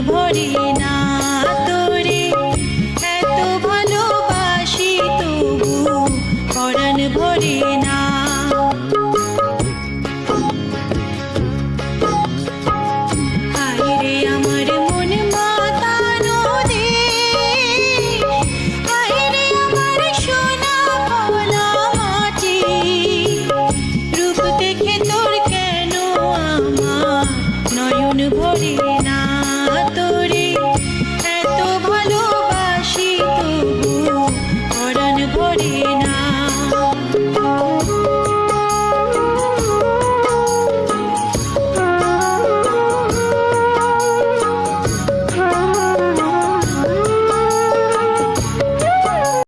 ভরে না তোরে এত ভালোবাসি তবু পরাণ ভরে না। হায়রে আমার মন মাতানো দেশ, হায়রে আমার সোনা ভোলা মাটি, রূপ দেখে তোর কেন আমার নয়ন ভরে